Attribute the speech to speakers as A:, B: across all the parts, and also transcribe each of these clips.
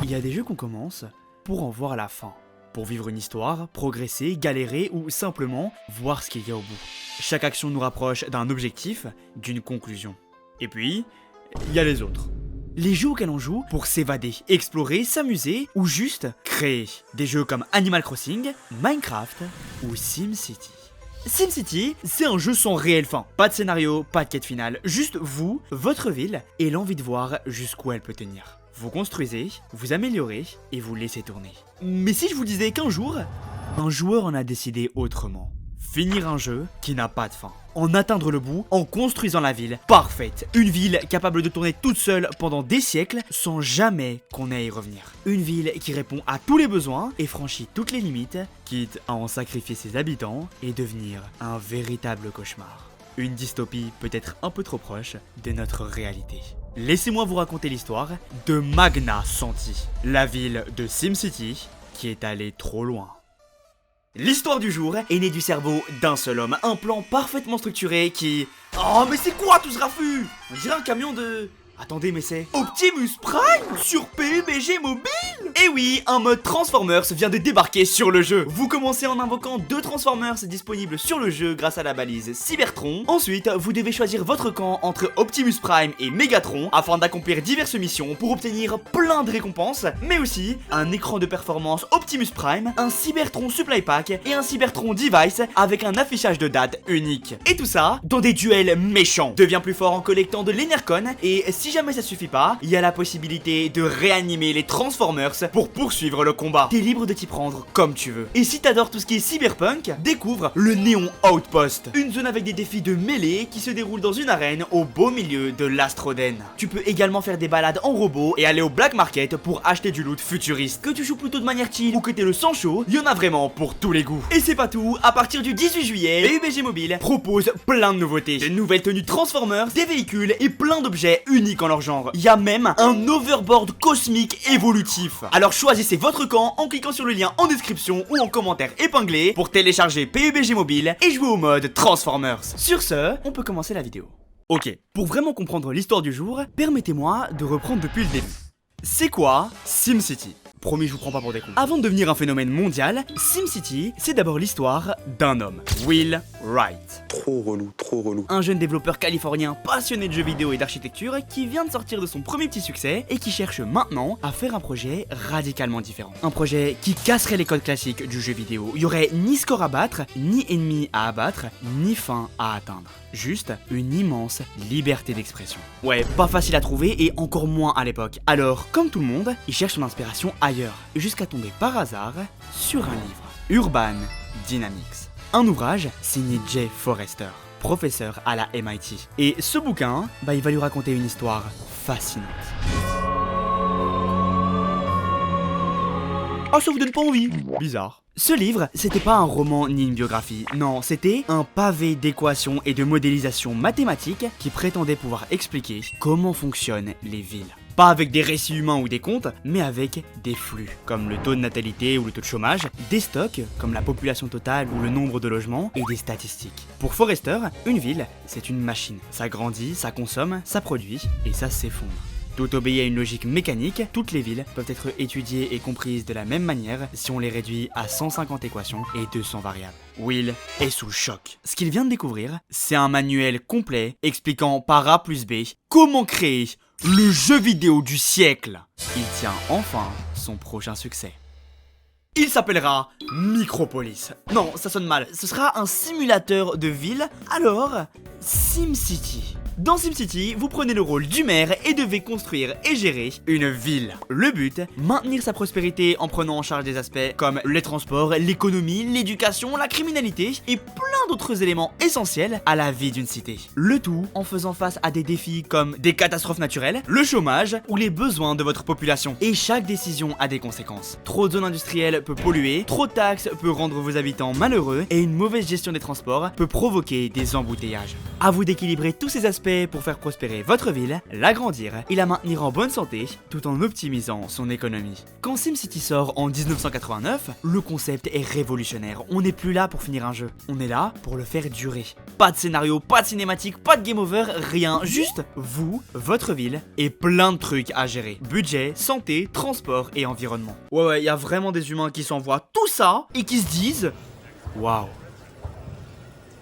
A: Il y a des jeux qu'on commence pour en voir la fin. Pour vivre une histoire, progresser, galérer ou simplement voir ce qu'il y a au bout. Chaque action nous rapproche d'un objectif, d'une conclusion. Et puis, il y a les autres. Les jeux auxquels on joue pour s'évader, explorer, s'amuser ou juste créer. Des jeux comme Animal Crossing, Minecraft ou SimCity. SimCity, c'est un jeu sans réelle fin. Pas de scénario, pas de quête finale, juste vous, votre ville et l'envie de voir jusqu'où elle peut tenir. Vous construisez, vous améliorez et vous laissez tourner. Mais si je vous disais qu'un jour, un joueur en a décidé autrement. Finir un jeu qui n'a pas de fin. En atteindre le bout en construisant la ville parfaite. Une ville capable de tourner toute seule pendant des siècles sans jamais qu'on ait à y revenir. Une ville qui répond à tous les besoins et franchit toutes les limites, quitte à en sacrifier ses habitants et devenir un véritable cauchemar. Une dystopie peut-être un peu trop proche de notre réalité. Laissez-moi vous raconter l'histoire de Magna Santi, la ville de SimCity qui est allée trop loin. L'histoire du jour est née du cerveau d'un seul homme, un plan parfaitement structuré qui... Oh mais c'est quoi tout ce raffut? On dirait un camion de... Attendez mais c'est... Optimus Prime sur PUBG Mobile. Et oui, un mode Transformers vient de débarquer sur le jeu. Vous commencez en invoquant 2 Transformers disponibles sur le jeu grâce à la balise Cybertron. Ensuite, vous devez choisir votre camp entre Optimus Prime et Megatron afin d'accomplir diverses missions pour obtenir plein de récompenses, mais aussi un écran de performance Optimus Prime, un Cybertron Supply Pack et un Cybertron Device avec un affichage de date unique. Et tout ça dans des duels méchants. Deviens plus fort en collectant de l'Enercon et si jamais ça suffit pas, il y a la possibilité de réanimer les Transformers pour poursuivre le combat. T'es libre de t'y prendre comme tu veux. Et si t'adores tout ce qui est cyberpunk, découvre le Neon Outpost, une zone avec des défis de mêlée qui se déroule dans une arène au beau milieu de l'Astroden. Tu peux également faire des balades en robot et aller au Black Market pour acheter du loot futuriste. Que tu joues plutôt de manière chill ou que t'es le sang chaud, y en a vraiment pour tous les goûts. Et c'est pas tout, à partir du 18 juillet, PUBG Mobile propose plein de nouveautés. De nouvelles tenues Transformers, des véhicules et plein d'objets uniques en leur genre. Il y a même un overboard cosmique évolutif. Alors choisissez votre camp en cliquant sur le lien en description ou en commentaire épinglé pour télécharger PUBG Mobile et jouer au mode Transformers. Sur ce, on peut commencer la vidéo. Ok, pour vraiment comprendre l'histoire du jour, permettez-moi de reprendre depuis le début. C'est quoi SimCity ? Promis, je vous prends pas pour des cons. Avant de devenir un phénomène mondial, SimCity, c'est d'abord l'histoire d'un homme, Will Wright.
B: Trop relou, trop relou.
A: Un jeune développeur californien passionné de jeux vidéo et d'architecture qui vient de sortir de son premier petit succès et qui cherche maintenant à faire un projet radicalement différent. Un projet qui casserait les codes classiques du jeu vidéo. Il y aurait ni score à battre, ni ennemi à abattre, ni fin à atteindre. Juste une immense liberté d'expression. Ouais, pas facile à trouver et encore moins à l'époque. Alors, comme tout le monde, il cherche son inspiration ailleurs, jusqu'à tomber par hasard sur un livre. Urban Dynamics. Un ouvrage signé Jay Forrester, professeur à la MIT. Et ce bouquin, il va lui raconter une histoire fascinante. Ah, ça vous donne pas envie? Bizarre. Ce livre, c'était pas un roman ni une biographie, non, c'était un pavé d'équations et de modélisation mathématiques qui prétendait pouvoir expliquer comment fonctionnent les villes. Pas avec des récits humains ou des contes, mais avec des flux, comme le taux de natalité ou le taux de chômage, des stocks, comme la population totale ou le nombre de logements, et des statistiques. Pour Forrester, une ville, c'est une machine. Ça grandit, ça consomme, ça produit, et ça s'effondre. Tout obéit à une logique mécanique, toutes les villes peuvent être étudiées et comprises de la même manière si on les réduit à 150 équations et 200 variables. Will est sous le choc. Ce qu'il vient de découvrir, c'est un manuel complet expliquant par A plus B comment créer le jeu vidéo du siècle. Il tient enfin son prochain succès. Il s'appellera Micropolis. Non, ça sonne mal. Ce sera un simulateur de ville, alors SimCity. Dans SimCity, vous prenez le rôle du maire et devez construire et gérer une ville. Le but, maintenir sa prospérité en prenant en charge des aspects comme les transports, l'économie, l'éducation, la criminalité et plein d'autres éléments essentiels à la vie d'une cité. Le tout en faisant face à des défis comme des catastrophes naturelles, le chômage ou les besoins de votre population. Et chaque décision a des conséquences. Trop de zones industrielles peut polluer, trop de taxes peut rendre vos habitants malheureux et une mauvaise gestion des transports peut provoquer des embouteillages. À vous d'équilibrer tous ces aspects fait pour faire prospérer votre ville, l'agrandir et la maintenir en bonne santé, tout en optimisant son économie. Quand SimCity sort en 1989, le concept est révolutionnaire. On n'est plus là pour finir un jeu, on est là pour le faire durer. Pas de scénario, pas de cinématique, pas de game over, rien, juste vous, votre ville et plein de trucs à gérer. Budget, santé, transport et environnement. Ouais, il y a vraiment des humains qui s'envoient tout ça et qui se disent waouh.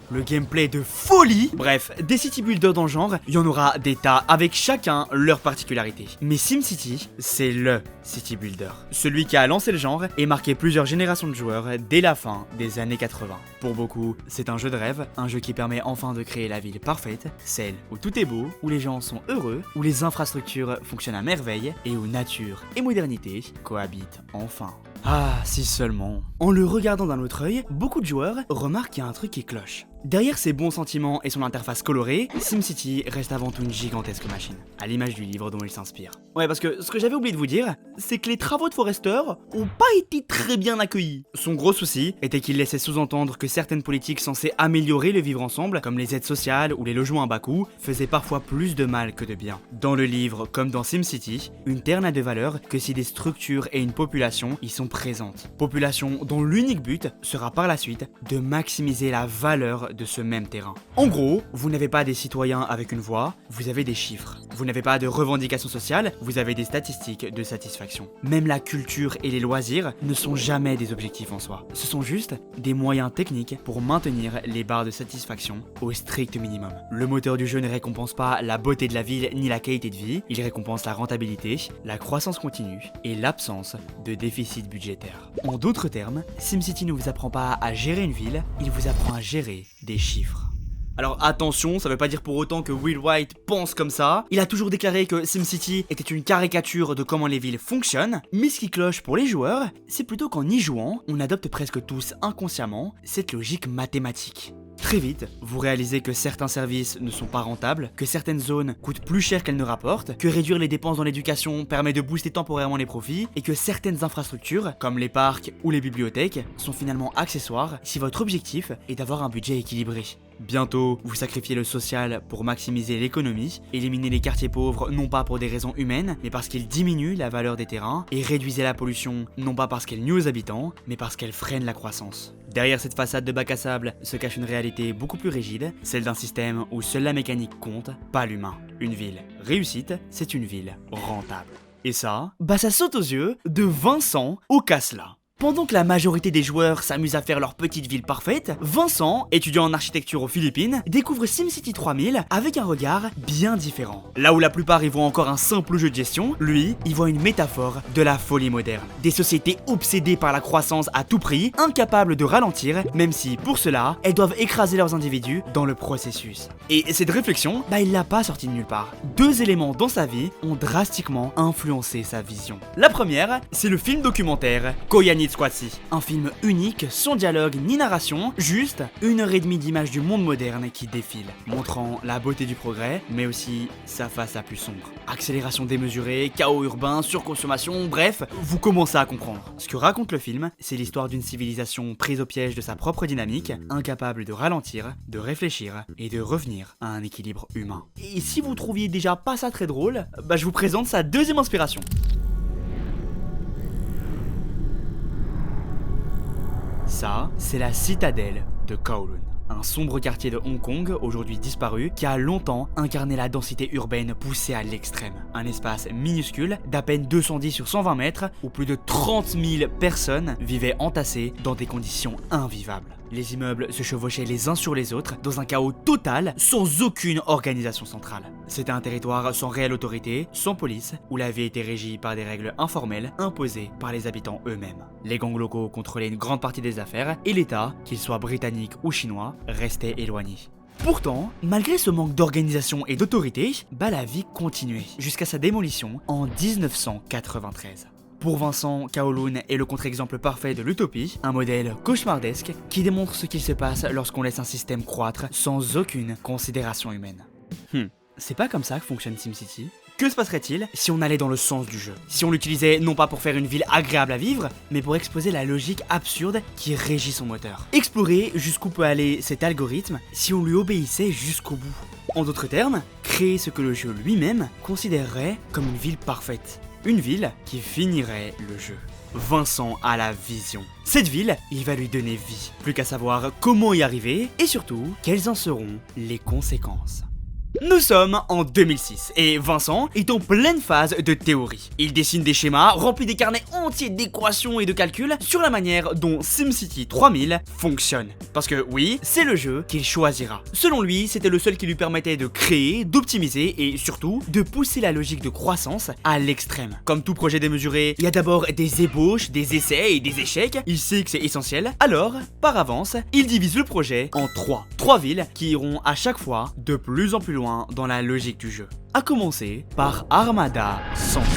A: Le gameplay de folie. Bref, des city builders dans le genre, il y en aura des tas avec chacun leur particularité. Mais SimCity, c'est le city builder. Celui qui a lancé le genre et marqué plusieurs générations de joueurs dès la fin des années 80. Pour beaucoup, c'est un jeu de rêve, un jeu qui permet enfin de créer la ville parfaite, celle où tout est beau, où les gens sont heureux, où les infrastructures fonctionnent à merveille et où nature et modernité cohabitent enfin. Ah, si seulement. En le regardant d'un autre œil, beaucoup de joueurs remarquent qu'il y a un truc qui cloche. Derrière ses bons sentiments et son interface colorée, SimCity reste avant tout une gigantesque machine, à l'image du livre dont il s'inspire. Ouais, parce que ce que j'avais oublié de vous dire, c'est que les travaux de Forrester ont pas été très bien accueillis. Son gros souci était qu'il laissait sous-entendre que certaines politiques censées améliorer le vivre ensemble, comme les aides sociales ou les logements à bas coût, faisaient parfois plus de mal que de bien. Dans le livre, comme dans SimCity, une terre n'a de valeur que si des structures et une population y sont présentes. Population dont l'unique but sera par la suite de maximiser la valeur de ce même terrain. En gros, vous n'avez pas des citoyens avec une voix, vous avez des chiffres. Vous n'avez pas de revendications sociales, vous avez des statistiques de satisfaction. Même la culture et les loisirs ne sont jamais des objectifs en soi. Ce sont juste des moyens techniques pour maintenir les barres de satisfaction au strict minimum. Le moteur du jeu ne récompense pas la beauté de la ville ni la qualité de vie, il récompense la rentabilité, la croissance continue et l'absence de déficit budgétaire. En d'autres termes, SimCity ne vous apprend pas à gérer une ville, il vous apprend à gérer des chiffres. Alors attention, ça veut pas dire pour autant que Will Wright pense comme ça. Il a toujours déclaré que SimCity était une caricature de comment les villes fonctionnent, mais ce qui cloche pour les joueurs, c'est plutôt qu'en y jouant, on adopte presque tous inconsciemment cette logique mathématique. Très vite, vous réalisez que certains services ne sont pas rentables, que certaines zones coûtent plus cher qu'elles ne rapportent, que réduire les dépenses dans l'éducation permet de booster temporairement les profits, et que certaines infrastructures, comme les parcs ou les bibliothèques, sont finalement accessoires si votre objectif est d'avoir un budget équilibré. Bientôt, vous sacrifiez le social pour maximiser l'économie, éliminez les quartiers pauvres non pas pour des raisons humaines, mais parce qu'ils diminuent la valeur des terrains, et réduisez la pollution non pas parce qu'elle nuit aux habitants, mais parce qu'elle freine la croissance. Derrière cette façade de bac à sable se cache une réalité beaucoup plus rigide, celle d'un système où seule la mécanique compte, pas l'humain. Une ville réussite, c'est une ville rentable. Et ça, ça saute aux yeux de Vincent au Casla. Pendant que la majorité des joueurs s'amusent à faire leur petite ville parfaite, Vincent, étudiant en architecture aux Philippines, découvre SimCity 3000 avec un regard bien différent. Là où la plupart y voient encore un simple jeu de gestion, lui, y voit une métaphore de la folie moderne. Des sociétés obsédées par la croissance à tout prix, incapables de ralentir, même si, pour cela, elles doivent écraser leurs individus dans le processus. Et cette réflexion, il l'a pas sortie de nulle part. Deux éléments dans sa vie ont drastiquement influencé sa vision. La première, c'est le film documentaire Koyaanisqatsi. Un film unique, sans dialogue ni narration, juste 1h30 d'images du monde moderne qui défile, montrant la beauté du progrès, mais aussi sa face la plus sombre. Accélération démesurée, chaos urbain, surconsommation, bref, vous commencez à comprendre. Ce que raconte le film, c'est l'histoire d'une civilisation prise au piège de sa propre dynamique, incapable de ralentir, de réfléchir et de revenir à un équilibre humain. Et si vous trouviez déjà pas ça très drôle, je vous présente sa deuxième inspiration. Ça, c'est la citadelle de Kowloon. Un sombre quartier de Hong Kong, aujourd'hui disparu, qui a longtemps incarné la densité urbaine poussée à l'extrême. Un espace minuscule, d'à peine 210 sur 120 mètres, où plus de 30 000 personnes vivaient entassées dans des conditions invivables. Les immeubles se chevauchaient les uns sur les autres, dans un chaos total, sans aucune organisation centrale. C'était un territoire sans réelle autorité, sans police, où la vie était régie par des règles informelles imposées par les habitants eux-mêmes. Les gangs locaux contrôlaient une grande partie des affaires, et l'État, qu'il soit britannique ou chinois, restait éloigné. Pourtant, malgré ce manque d'organisation et d'autorité, la vie continuait, jusqu'à sa démolition en 1993. Pour Vincent, Kowloon est le contre-exemple parfait de l'utopie, un modèle cauchemardesque qui démontre ce qu'il se passe lorsqu'on laisse un système croître sans aucune considération humaine. C'est pas comme ça que fonctionne SimCity. Que se passerait-il si on allait dans le sens du jeu? Si on l'utilisait non pas pour faire une ville agréable à vivre, mais pour exposer la logique absurde qui régit son moteur. Explorer jusqu'où peut aller cet algorithme si on lui obéissait jusqu'au bout. En d'autres termes, créer ce que le jeu lui-même considérerait comme une ville parfaite. Une ville qui finirait le jeu. Vincent a la vision. Cette ville, il va lui donner vie. Plus qu'à savoir comment y arriver et surtout, quelles en seront les conséquences. Nous sommes en 2006 et Vincent est en pleine phase de théorie. Il dessine des schémas, remplit des carnets entiers d'équations et de calculs sur la manière dont SimCity 3000 fonctionne. Parce que oui, c'est le jeu qu'il choisira. Selon lui, c'était le seul qui lui permettait de créer, d'optimiser et surtout de pousser la logique de croissance à l'extrême. Comme tout projet démesuré, il y a d'abord des ébauches, des essais et des échecs. Il sait que c'est essentiel. Alors, par avance, il divise le projet en trois villes qui iront à chaque fois de plus en plus loin dans la logique du jeu. À commencer par Armada Santi.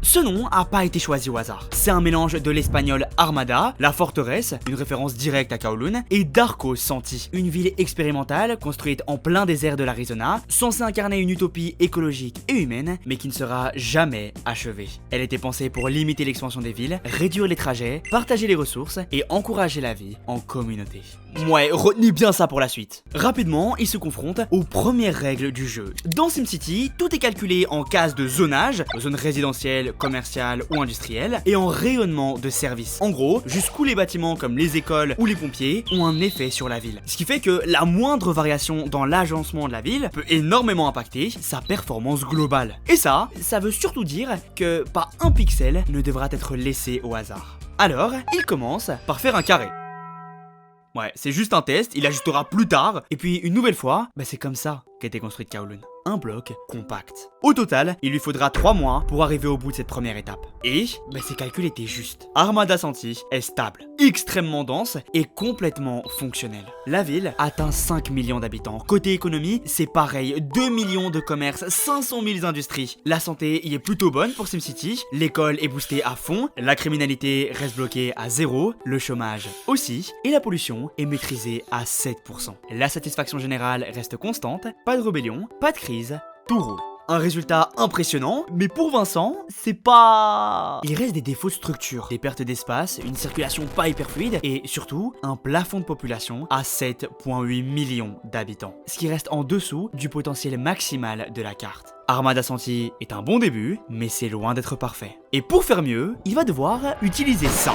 A: Ce nom n'a pas été choisi au hasard. C'est un mélange de l'espagnol Armada, la forteresse, une référence directe à Kowloon, et d'Arco Santi, une ville expérimentale construite en plein désert de l'Arizona, censée incarner une utopie écologique et humaine, mais qui ne sera jamais achevée. Elle était pensée pour limiter l'expansion des villes, réduire les trajets, partager les ressources et encourager la vie en communauté. Ouais, retenez bien ça pour la suite. Rapidement, il se confronte aux premières règles du jeu. Dans SimCity, tout est calculé en cases de zonage, zone résidentielle, commerciale ou industrielle, et en rayonnement de services. En gros, jusqu'où les bâtiments comme les écoles ou les pompiers ont un effet sur la ville. Ce qui fait que la moindre variation dans l'agencement de la ville peut énormément impacter sa performance globale. Et ça veut surtout dire que pas un pixel ne devra être laissé au hasard. Alors, il commence par faire un carré. Ouais, c'est juste un test, il ajustera plus tard, et puis une nouvelle fois, c'est comme ça qu'a été construite Kowloon. Un bloc compact. Au total, il lui faudra 3 mois pour arriver au bout de cette première étape. Et, ses calculs étaient justes. Armada Santi est stable, extrêmement dense et complètement fonctionnelle. La ville atteint 5 millions d'habitants. Côté économie, c'est pareil, 2 millions de commerces, 500 000 industries. La santé y est plutôt bonne pour SimCity, l'école est boostée à fond, la criminalité reste bloquée à 0, le chômage aussi, et la pollution est maîtrisée à 7%. La satisfaction générale reste constante, pas de rébellion, pas de crise, tout roule. Un résultat impressionnant, mais pour Vincent, c'est pas... Il reste des défauts de structure, des pertes d'espace, une circulation pas hyper fluide et surtout un plafond de population à 7,8 millions d'habitants. Ce qui reste en dessous du potentiel maximal de la carte. Armada Santi est un bon début, mais c'est loin d'être parfait. Et pour faire mieux, il va devoir utiliser ça.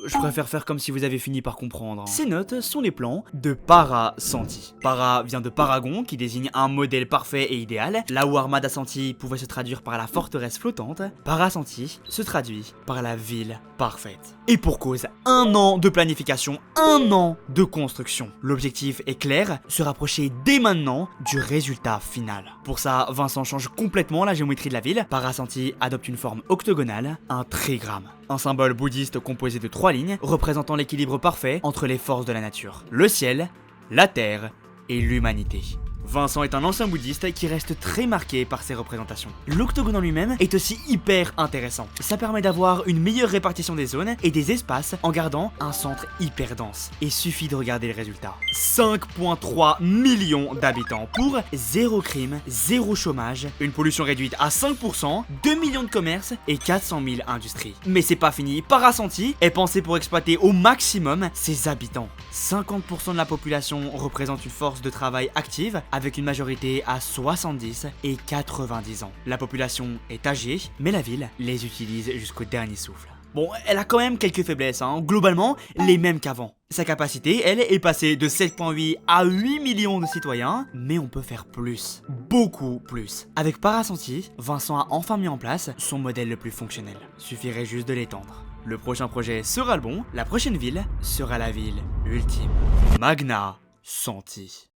A: Je préfère faire comme si vous avez fini par comprendre. Ces notes sont les plans de Para Santi. Para vient de Paragon, qui désigne un modèle parfait et idéal. Là où Armada Santi pouvait se traduire par la forteresse flottante, Para Santi se traduit par la ville parfaite. Et pour cause, 1 an de planification, 1 an de construction. L'objectif est clair, se rapprocher dès maintenant du résultat final. Pour ça, Vincent change complètement la géométrie de la ville. Para Santi adopte une forme octogonale, un trigramme. Un symbole bouddhiste composé de 3 lignes représentant l'équilibre parfait entre les forces de la nature. Le ciel, la terre et l'humanité. Vincent est un ancien bouddhiste qui reste très marqué par ses représentations. L'octogone en lui-même est aussi hyper intéressant. Ça permet d'avoir une meilleure répartition des zones et des espaces en gardant un centre hyper dense. Et suffit de regarder le résultat. 5,3 millions d'habitants pour 0 crime, 0 chômage, une pollution réduite à 5%, 2 millions de commerces et 400 000 industries. Mais c'est pas fini, Para Santi est pensé pour exploiter au maximum ses habitants. 50% de la population représente une force de travail active avec une majorité à 70 et 90 ans. La population est âgée, mais la ville les utilise jusqu'au dernier souffle. Bon, elle a quand même quelques faiblesses, globalement les mêmes qu'avant. Sa capacité, elle, est passée de 7,8 à 8 millions de citoyens, mais on peut faire plus, beaucoup plus. Avec Para Santi, Vincent a enfin mis en place son modèle le plus fonctionnel. Suffirait juste de l'étendre. Le prochain projet sera le bon, la prochaine ville sera la ville ultime. Magna Santi.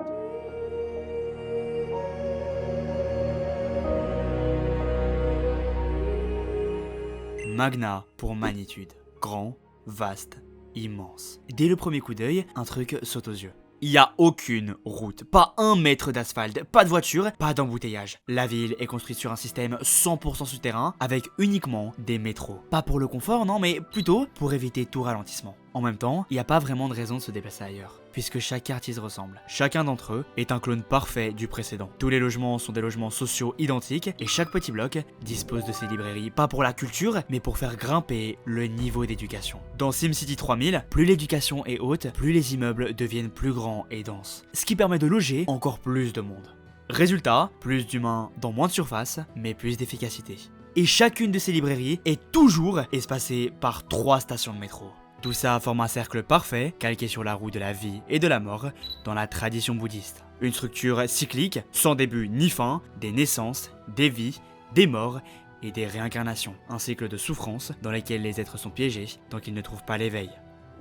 A: Magna pour magnitude. Grand, vaste, immense. Dès le premier coup d'œil, un truc saute aux yeux. Il n'y a aucune route, pas 1 mètre d'asphalte, pas de voiture, pas d'embouteillage. La ville est construite sur un système 100% souterrain avec uniquement des métros. Pas pour le confort, non, mais plutôt pour éviter tout ralentissement. En même temps, il n'y a pas vraiment de raison de se déplacer ailleurs, puisque chaque quartier se ressemble. Chacun d'entre eux est un clone parfait du précédent. Tous les logements sont des logements sociaux identiques, et chaque petit bloc dispose de ses librairies, pas pour la culture, mais pour faire grimper le niveau d'éducation. Dans SimCity 3000, plus l'éducation est haute, plus les immeubles deviennent plus grands et denses, ce qui permet de loger encore plus de monde. Résultat, plus d'humains dans moins de surface, mais plus d'efficacité. Et chacune de ces librairies est toujours espacée par 3 stations de métro. Tout ça forme un cercle parfait, calqué sur la roue de la vie et de la mort dans la tradition bouddhiste. Une structure cyclique, sans début ni fin, des naissances, des vies, des morts et des réincarnations. Un cycle de souffrance dans lequel les êtres sont piégés tant qu'ils ne trouvent pas l'éveil.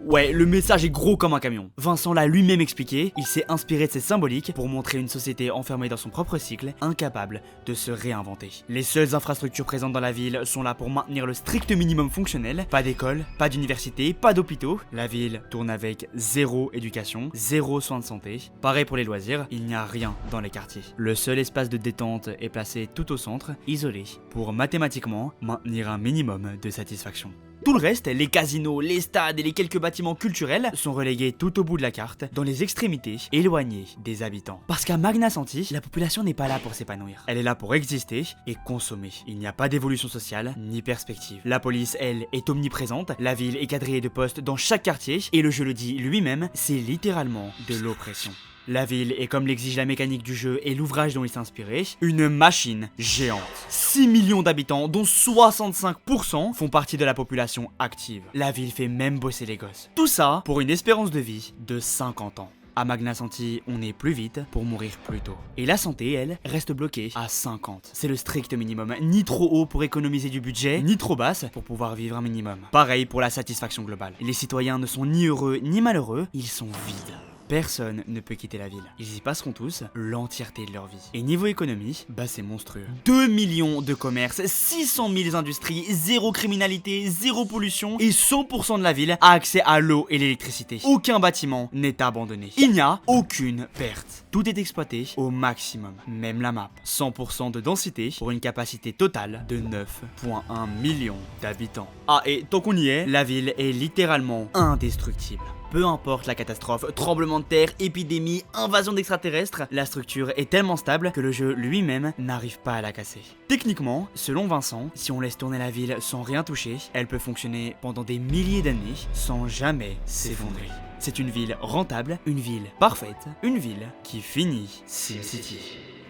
A: Ouais, le message est gros comme un camion. Vincent l'a lui-même expliqué, il s'est inspiré de ces symboliques pour montrer une société enfermée dans son propre cycle, incapable de se réinventer. Les seules infrastructures présentes dans la ville sont là pour maintenir le strict minimum fonctionnel. Pas d'école, pas d'université, pas d'hôpitaux. La ville tourne avec zéro éducation, zéro soins de santé. Pareil pour les loisirs, il n'y a rien dans les quartiers. Le seul espace de détente est placé tout au centre, isolé, pour mathématiquement maintenir un minimum de satisfaction. Tout le reste, les casinos, les stades et les quelques bâtiments culturels sont relégués tout au bout de la carte, dans les extrémités, éloignés des habitants. Parce qu'à Magna Santi, la population n'est pas là pour s'épanouir. Elle est là pour exister et consommer. Il n'y a pas d'évolution sociale, ni perspective. La police, elle, est omniprésente, la ville est quadrillée de postes dans chaque quartier, et le jeu le dit lui-même, c'est littéralement de l'oppression. La ville est, comme l'exige la mécanique du jeu et l'ouvrage dont il s'est inspiré, une machine géante. 6 millions d'habitants, dont 65% font partie de la population active. La ville fait même bosser les gosses. Tout ça pour une espérance de vie de 50 ans. À Magna Santi, on est plus vite pour mourir plus tôt. Et la santé, elle, reste bloquée à 50. C'est le strict minimum, ni trop haut pour économiser du budget, ni trop basse pour pouvoir vivre un minimum. Pareil pour la satisfaction globale. Les citoyens ne sont ni heureux ni malheureux, ils sont vides. Personne ne peut quitter la ville. Ils y passeront tous l'entièreté de leur vie. Et niveau économie, bah c'est monstrueux. 2 millions de commerces, 600 000 industries, zéro criminalité, zéro pollution et 100% de la ville a accès à l'eau et l'électricité. Aucun bâtiment n'est abandonné. Il n'y a aucune perte. Tout est exploité au maximum. Même la map. 100% de densité pour une capacité totale de 9,1 millions d'habitants. Ah et tant qu'on y est, la ville est littéralement indestructible. Peu importe la catastrophe, tremblement de terre, épidémie, invasion d'extraterrestres, la structure est tellement stable que le jeu lui-même n'arrive pas à la casser. Techniquement, selon Vincent, si on laisse tourner la ville sans rien toucher, elle peut fonctionner pendant des milliers d'années sans jamais s'effondrer. C'est une ville rentable, une ville parfaite, une ville qui finit SimCity.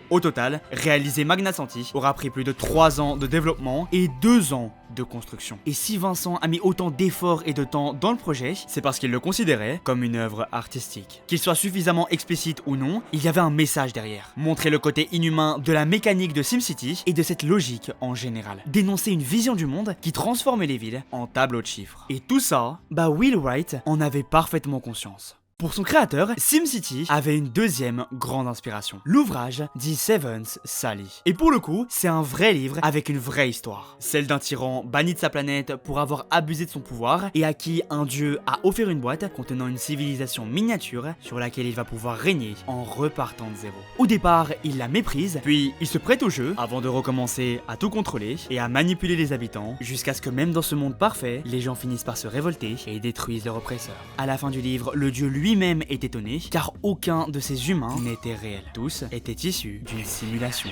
A: Au total, réaliser Magna Santi aura pris plus de 3 ans de développement et 2 ans de construction. Et si Vincent a mis autant d'efforts et de temps dans le projet, c'est parce qu'il le considérait comme une œuvre artistique. Qu'il soit suffisamment explicite ou non, il y avait un message derrière. Montrer le côté inhumain de la mécanique de SimCity et de cette logique en général. Dénoncer une vision du monde qui transformait les villes en tableaux de chiffres. Et tout ça, bah Will Wright en avait parfaitement conscience. Pour son créateur, SimCity avait une deuxième grande inspiration, l'ouvrage The Seventh Sally. Et pour le coup, c'est un vrai livre avec une vraie histoire. Celle d'un tyran banni de sa planète pour avoir abusé de son pouvoir et à qui un dieu a offert une boîte contenant une civilisation miniature sur laquelle il va pouvoir régner en repartant de zéro. Au départ, il la méprise, puis il se prête au jeu avant de recommencer à tout contrôler et à manipuler les habitants jusqu'à ce que même dans ce monde parfait, les gens finissent par se révolter et détruisent leur oppresseur. À la fin du livre, le dieu lui-même est étonné car aucun de ces humains n'était réel. Tous étaient issus d'une simulation.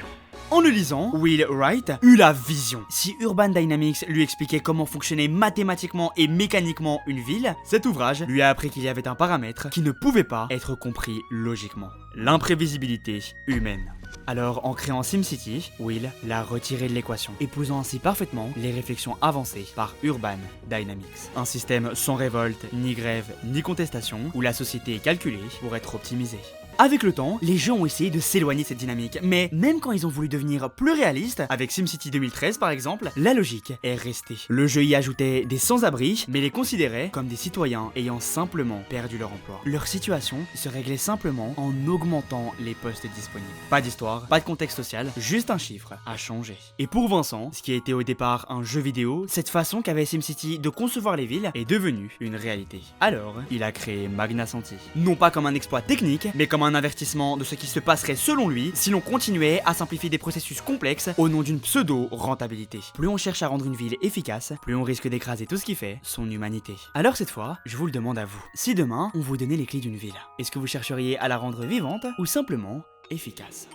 A: En le lisant, Will Wright eut la vision. Si Urban Dynamics lui expliquait comment fonctionnait mathématiquement et mécaniquement une ville, cet ouvrage lui a appris qu'il y avait un paramètre qui ne pouvait pas être compris logiquement. L'imprévisibilité humaine. Alors, en créant SimCity, Will l'a retiré de l'équation, épousant ainsi parfaitement les réflexions avancées par Urban Dynamics. Un système sans révolte, ni grève, ni contestation, où la société est calculée pour être optimisée. Avec le temps, les jeux ont essayé de s'éloigner de cette dynamique, mais même quand ils ont voulu devenir plus réalistes, avec SimCity 2013 par exemple, la logique est restée. Le jeu y ajoutait des sans-abri, mais les considérait comme des citoyens ayant simplement perdu leur emploi. Leur situation se réglait simplement en augmentant les postes disponibles. Pas d'histoire, pas de contexte social, juste un chiffre à changer. Et pour Vincent, ce qui était au départ un jeu vidéo, cette façon qu'avait SimCity de concevoir les villes est devenue une réalité. Alors, il a créé Magna Santi. Non pas comme un exploit technique, mais comme comme un avertissement de ce qui se passerait selon lui si l'on continuait à simplifier des processus complexes au nom d'une pseudo-rentabilité. Plus on cherche à rendre une ville efficace, plus on risque d'écraser tout ce qui fait son humanité. Alors cette fois, je vous le demande à vous. Si demain, on vous donnait les clés d'une ville, est-ce que vous chercheriez à la rendre vivante ou simplement efficace ?